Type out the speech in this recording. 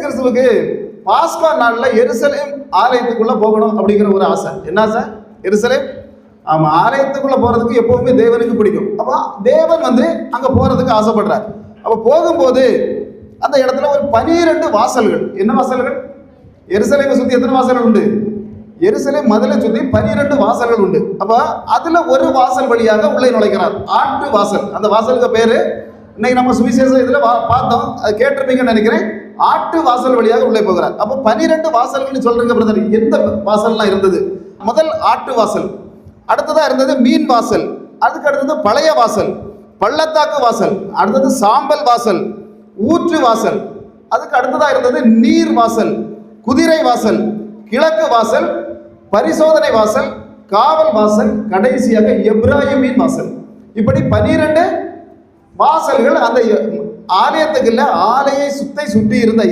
கிறிஸ்துவுக்கு பாஸ்கா நாள்ல எருசலேம் ஆலயத்துக்குள்ள போகணும் அப்படிங்கிற ஒரு ஆசை. என்ன ஆசை? எருசலேம் ஆலயத்துக்குள்ள போறதுக்கு எப்பவுமே தேவனுக்கு பிடிக்கும். அப்ப தேவன் அங்க போறதுக்கு ஆசைப்படுறார். அப்ப போகும்போது அந்த இடத்துல ஒரு 12 வாசல்கள். என்ன வாசல்கள்? எருசலேமை சுத்தி எத்தனை வாசல்கள் உண்டு? எருசலேம் மதிலை சுத்தி 12 வாசல்கள் உண்டு. அப்ப அதுல ஒரு வாசல் வழியாக உள்ளே நுழைக்கிறார், ஆட்டு வாசல். அந்த வாசலுக்கு பேரு இன்னைக்கு நம்ம சுவிசேஷம் இதுல பார்த்தோம், அது கேட்டிருப்பீங்கன்னு நினைக்கிறேன். ஆட்டு வாசல் வழியாக உள்ளே போகிறார். அப்ப 12 வாசல்கள் சொல்றீங்க பிரதர், எந்த வாசல்லாம் இருந்தது? முதல் ஆட்டு வாசல், அடுத்ததா இருந்தது மீன் வாசல், அதுக்கு அடுத்தது பழைய வாசல், பள்ளத்தாக்கு வாசல், அடுத்தது சாம்பல் வாசல், ஊற்று வாசல், அதுக்கு அடுத்ததா இருந்தது நீர் வாசல், குதிரை வாசல், கிழக்கு வாசல், பரிசோதனை வாசல், காவல் வாசல், கடைசியாக எப்ராஹிமின் வாசல். இப்படி 12 வாசல்கள் அந்த ஆலயத்துக்குள்ள ஆலையை சுற்றி இருந்த